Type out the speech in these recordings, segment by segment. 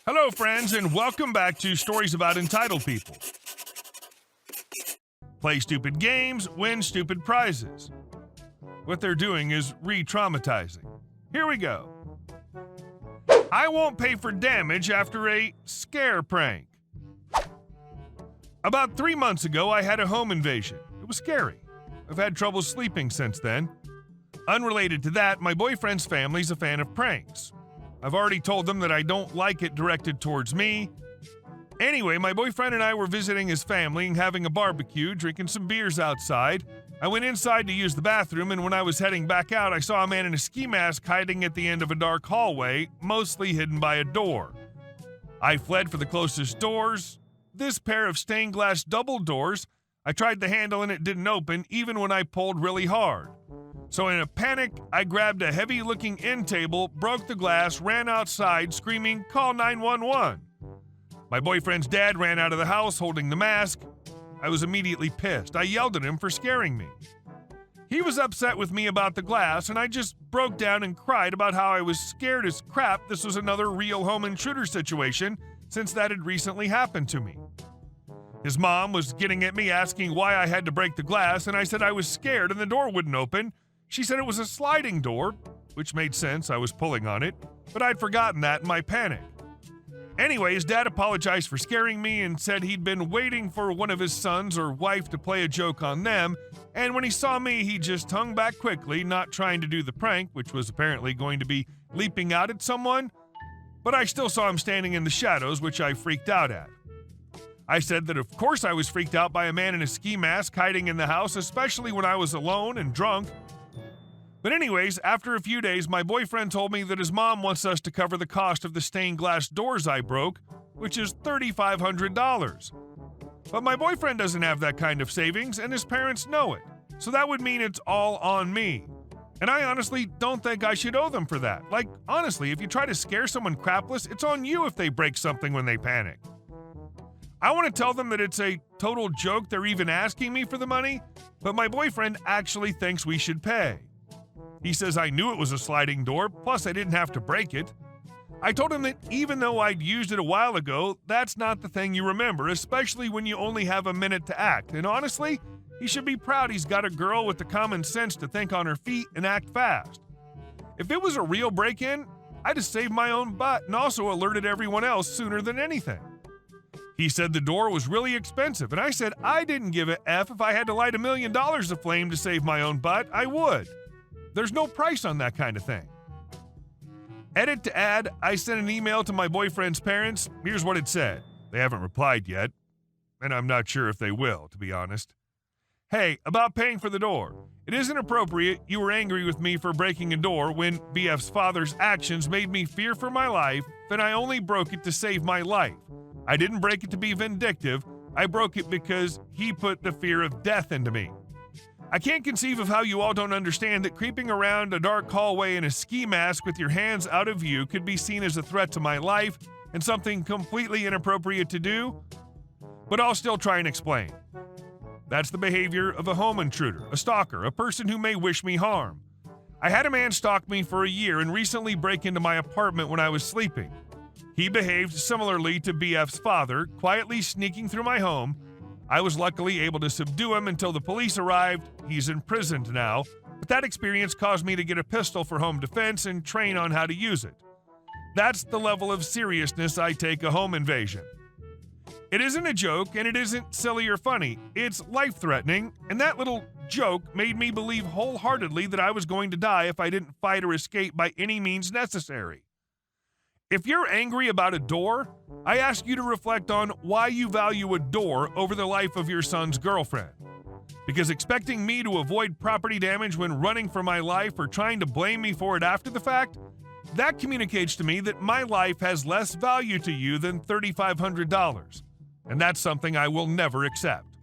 Hello, friends, and welcome back to Stories About Entitled People. Play stupid games, win stupid prizes. What they're doing is re-traumatizing. Here we go. I won't pay for damage after a scare prank. About 3 months ago, I had a home invasion. It was scary. I've had trouble sleeping since then. Unrelated to that, my boyfriend's family's a fan of pranks. I've already told them that I don't like it directed towards me. Anyway, my boyfriend and I were visiting his family and having a barbecue, drinking some beers outside. I went inside to use the bathroom, and when I was heading back out, I saw a man in a ski mask hiding at the end of a dark hallway, mostly hidden by a door. I fled for the closest doors. This pair of stained glass double doors, I tried the handle and it didn't open, even when I pulled really hard. So in a panic, I grabbed a heavy-looking end table, broke the glass, ran outside, screaming, "Call 911." My boyfriend's dad ran out of the house holding the mask. I was immediately pissed. I yelled at him for scaring me. He was upset with me about the glass, and I just broke down and cried about how I was scared as crap this was another real home intruder situation, since that had recently happened to me. His mom was getting at me, asking why I had to break the glass, and I said I was scared and the door wouldn't open. She said it was a sliding door, which made sense, I was pulling on it, but I'd forgotten that in my panic. Anyway, his dad apologized for scaring me and said he'd been waiting for one of his sons or wife to play a joke on them, and when he saw me, he just hung back quickly, not trying to do the prank, which was apparently going to be leaping out at someone, but I still saw him standing in the shadows, which I freaked out at. I said that of course I was freaked out by a man in a ski mask hiding in the house, especially when I was alone and drunk. But anyways, after a few days, my boyfriend told me that his mom wants us to cover the cost of the stained glass doors I broke, which is $3,500. But my boyfriend doesn't have that kind of savings, and his parents know it. So that would mean it's all on me. And I honestly don't think I should owe them for that. Like, honestly, if you try to scare someone crapless, it's on you if they break something when they panic. I want to tell them that it's a total joke they're even asking me for the money, but my boyfriend actually thinks we should pay. He says I knew it was a sliding door, plus I didn't have to break it. I told him that even though I'd used it a while ago, that's not the thing you remember, especially when you only have a minute to act. And honestly, he should be proud he's got a girl with the common sense to think on her feet and act fast. If it was a real break-in, I'd have saved my own butt and also alerted everyone else sooner than anything. He said the door was really expensive, and I said I didn't give a F. If I had to light $1 million aflame to save my own butt, I would. There's no price on that kind of thing. Edit to add, I sent an email to my boyfriend's parents. Here's what it said. They haven't replied yet, and I'm not sure if they will, to be honest. Hey, about paying for the door. It isn't appropriate you were angry with me for breaking a door when BF's father's actions made me fear for my life, and I only broke it to save my life. I didn't break it to be vindictive. I broke it because he put the fear of death into me. I can't conceive of how you all don't understand that creeping around a dark hallway in a ski mask with your hands out of view could be seen as a threat to my life and something completely inappropriate to do. But I'll still try and explain. That's the behavior of a home intruder, a stalker, a person who may wish me harm. I had a man stalk me for a year and recently break into my apartment when I was sleeping. He behaved similarly to BF's father, quietly sneaking through my home. I was luckily able to subdue him until the police arrived. He's imprisoned now, but that experience caused me to get a pistol for home defense and train on how to use it. That's the level of seriousness I take a home invasion. It isn't a joke, and it isn't silly or funny. It's life-threatening, and that little joke made me believe wholeheartedly that I was going to die if I didn't fight or escape by any means necessary. If you're angry about a door, I ask you to reflect on why you value a door over the life of your son's girlfriend. Because expecting me to avoid property damage when running for my life or trying to blame me for it after the fact, that communicates to me that my life has less value to you than $3,500. And that's something I will never accept.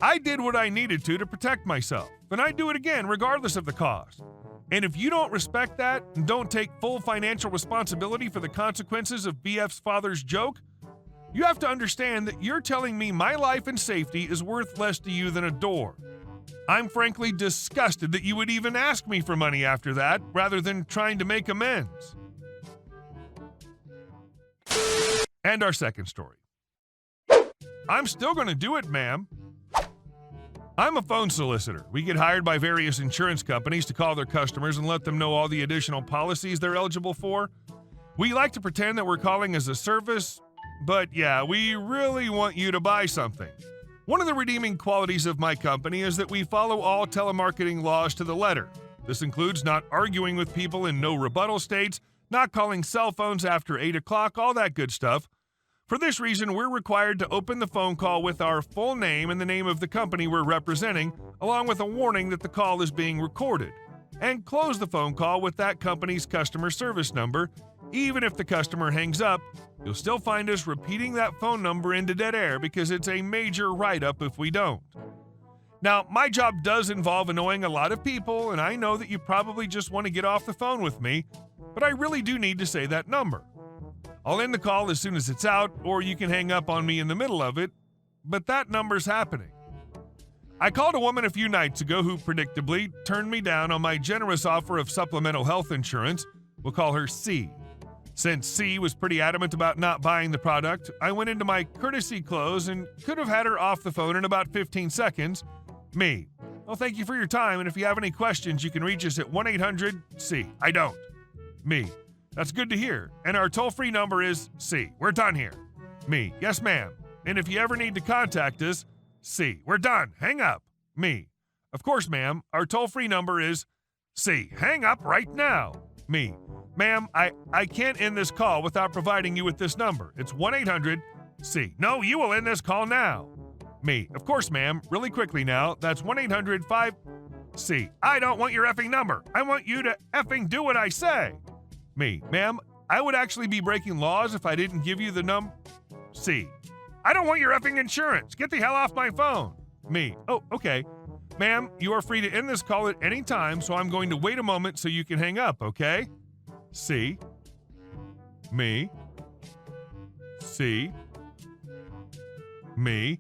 I did what I needed to protect myself, and I'd do it again regardless of the cost. And if you don't respect that and don't take full financial responsibility for the consequences of BF's father's joke, you have to understand that you're telling me my life and safety is worth less to you than a door. I'm frankly disgusted that you would even ask me for money after that, rather than trying to make amends. And our second story. I'm still going to do it, ma'am. I'm a phone solicitor. We get hired by various insurance companies to call their customers and let them know all the additional policies they're eligible for. We like to pretend that we're calling as a service, but yeah, we really want you to buy something. One of the redeeming qualities of my company is that we follow all telemarketing laws to the letter. This includes not arguing with people in no rebuttal states, not calling cell phones after 8 o'clock, all that good stuff. For this reason, we're required to open the phone call with our full name and the name of the company we're representing, along with a warning that the call is being recorded, and close the phone call with that company's customer service number. Even if the customer hangs up, you'll still find us repeating that phone number into dead air because it's a major write-up if we don't. Now, my job does involve annoying a lot of people, and I know that you probably just want to get off the phone with me, but I really do need to say that number. I'll end the call as soon as it's out, or you can hang up on me in the middle of it, but that number's happening. I called a woman a few nights ago who predictably turned me down on my generous offer of supplemental health insurance. We'll call her C. Since C was pretty adamant about not buying the product, I went into my courtesy close and could have had her off the phone in about 15 seconds. Me. Well, thank you for your time, and if you have any questions, you can reach us at 1-800-C. I don't. Me. That's good to hear. And our toll-free number is C. We're done here. Me. Yes, ma'am. And if you ever need to contact us, C. We're done. Hang up. Me. Of course, ma'am. Our toll-free number is C. Hang up right now. Me. Ma'am, I can't end this call without providing you with this number. It's 1-800-C. No, you will end this call now. Me. Of course, ma'am. Really quickly now. That's 1-800-5C. I don't want your effing number. I want you to effing do what I say. Me. Ma'am, I would actually be breaking laws if I didn't give you the C. I don't want your effing insurance. Get the hell off my phone. Me. Oh, okay. Ma'am, you are free to end this call at any time, so I'm going to wait a moment so you can hang up, okay? C. Me. C. Me.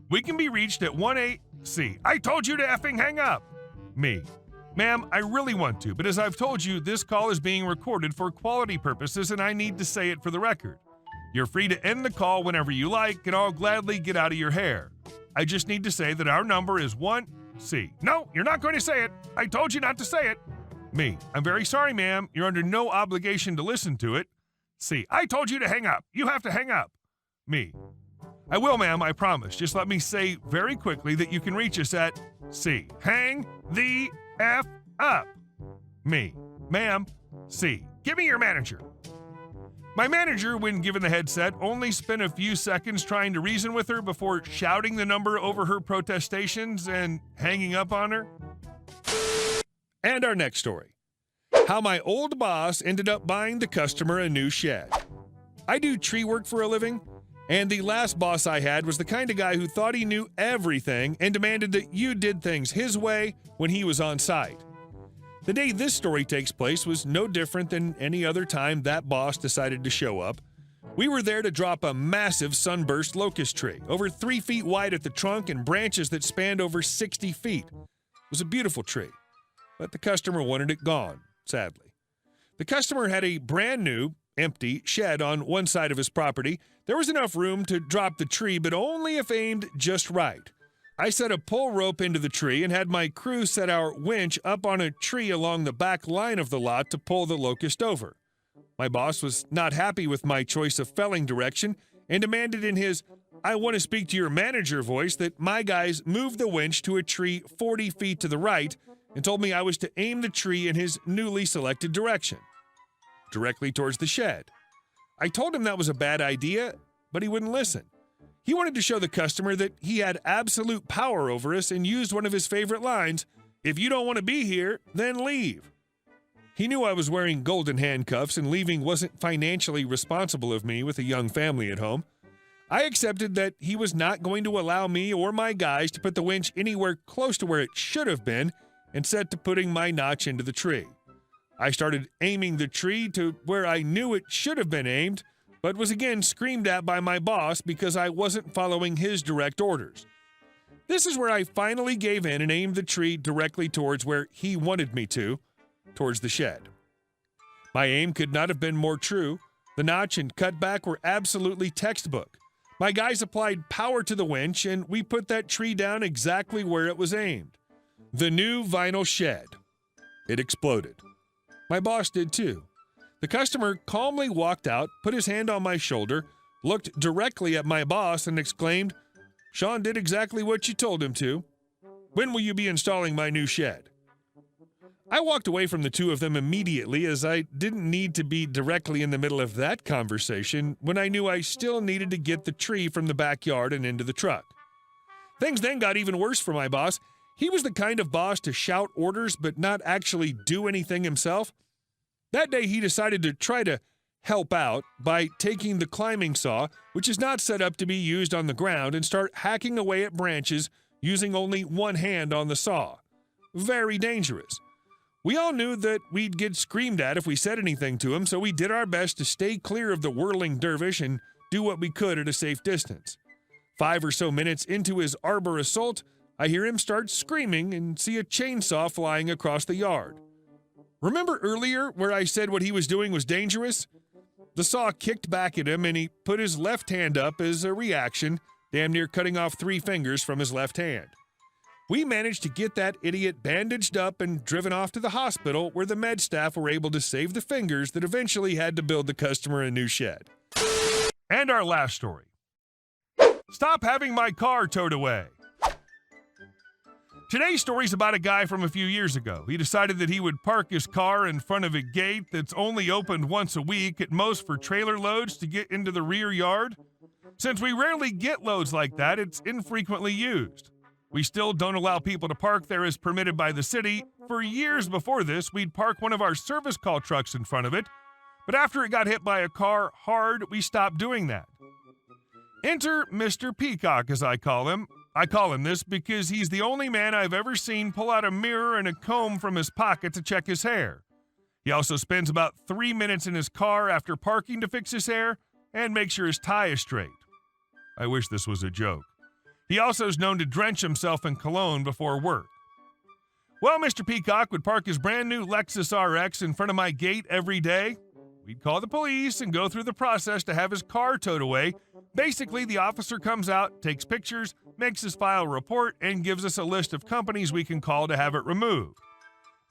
We can be reached at 1-8C. I told you to effing hang up. Me. Ma'am, I really want to, but as I've told you, this call is being recorded for quality purposes and I need to say it for the record. You're free to end the call whenever you like, and I'll gladly get out of your hair. I just need to say that our number is 1C. No, you're not going to say it. I told you not to say it. Me. I'm very sorry, ma'am. You're under no obligation to listen to it. C. I told you to hang up. You have to hang up. Me. I will, ma'am, I promise. Just let me say very quickly that you can reach us at C. Hang the F up. Me. Ma'am. C. Give me your manager. My manager, when given the headset, only spent a few seconds trying to reason with her before shouting the number over her protestations and hanging up on her. And our next story. How my old boss ended up buying the customer a new shed. I do tree work for a living, and the last boss I had was the kind of guy who thought he knew everything and demanded that you did things his way when he was on site. The day this story takes place was no different than any other time that boss decided to show up. We were there to drop a massive sunburst locust tree, over 3 feet wide at the trunk and branches that spanned over 60 feet. It was a beautiful tree, but the customer wanted it gone, sadly. The customer had a brand new, empty shed on one side of his property. There was enough room to drop the tree, but only if aimed just right. I set a pull rope into the tree and had my crew set our winch up on a tree along the back line of the lot to pull the locust over. My boss was not happy with my choice of felling direction and demanded in his "I want to speak to your manager" voice that my guys move the winch to a tree 40 feet to the right and told me I was to aim the tree in his newly selected direction, directly towards the shed. I told him that was a bad idea, but he wouldn't listen. He wanted to show the customer that he had absolute power over us and used one of his favorite lines, "If you don't want to be here, then leave." He knew I was wearing golden handcuffs and leaving wasn't financially responsible of me with a young family at home. I accepted that he was not going to allow me or my guys to put the winch anywhere close to where it should have been and set to putting my notch into the tree. I started aiming the tree to where I knew it should have been aimed, but was again screamed at by my boss because I wasn't following his direct orders. This is where I finally gave in and aimed the tree directly towards where he wanted me to, towards the shed. My aim could not have been more true. The notch and cutback were absolutely textbook. My guys applied power to the winch, and we put that tree down exactly where it was aimed. The new vinyl shed. It exploded. My boss did too. The customer calmly walked out, put his hand on my shoulder, looked directly at my boss, and exclaimed, "Sean did exactly what you told him to. When will you be installing my new shed?" I walked away from the two of them immediately, as I didn't need to be directly in the middle of that conversation when I knew I still needed to get the tree from the backyard and into the truck. Things then got even worse for my boss. He was the kind of boss to shout orders but not actually do anything himself. That day he decided to try to help out by taking the climbing saw, which is not set up to be used on the ground, and start hacking away at branches using only one hand on the saw. Very dangerous. We all knew that we'd get screamed at if we said anything to him, so we did our best to stay clear of the whirling dervish and do what we could at a safe distance. 5 or so minutes into his arbor assault, I hear him start screaming and see a chainsaw flying across the yard. Remember earlier where I said what he was doing was dangerous? The saw kicked back at him and he put his left hand up as a reaction, damn near cutting off 3 fingers from his left hand. We managed to get that idiot bandaged up and driven off to the hospital, where the med staff were able to save the fingers that eventually had to build the customer a new shed. And our last story. Stop having my car towed away. Today's story is about a guy from a few years ago. He decided that he would park his car in front of a gate that's only opened once a week, at most for trailer loads to get into the rear yard. Since we rarely get loads like that, it's infrequently used. We still don't allow people to park there as permitted by the city. For years before this, we'd park one of our service call trucks in front of it, but after it got hit by a car hard, we stopped doing that. Enter Mr. Peacock, as I call him. I call him this because he's the only man I've ever seen pull out a mirror and a comb from his pocket to check his hair. He also spends about 3 minutes in his car after parking to fix his hair and make sure his tie is straight. I wish this was a joke. He also is known to drench himself in cologne before work. Well, Mr. Peacock would park his brand new Lexus RX in front of my gate every day. We'd call the police and go through the process to have his car towed away. Basically, the officer comes out, takes pictures, makes us file a report, and gives us a list of companies we can call to have it removed.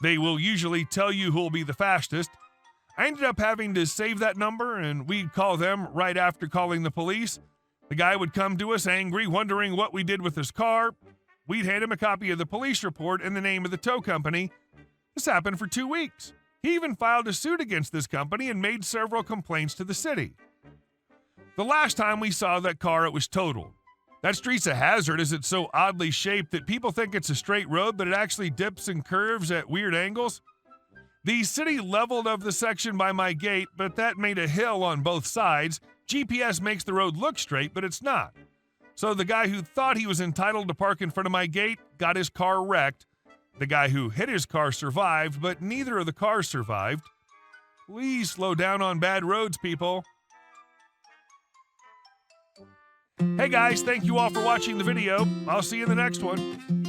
They will usually tell you who'll be the fastest. I ended up having to save that number, and we'd call them right after calling the police. The guy would come to us angry, wondering what we did with his car. We'd hand him a copy of the police report and the name of the tow company. This happened for 2 weeks. He even filed a suit against this company and made several complaints to the city. The last time we saw that car, it was totaled. That street's a hazard as it's so oddly shaped that people think it's a straight road, but it actually dips and curves at weird angles. The city leveled of the section by my gate, but that made a hill on both sides. GPS makes the road look straight, but it's not. So the guy who thought he was entitled to park in front of my gate got his car wrecked. The guy who hit his car survived, but neither of the cars survived. Please slow down on bad roads, people. Hey guys, thank you all for watching the video. I'll see you in the next one.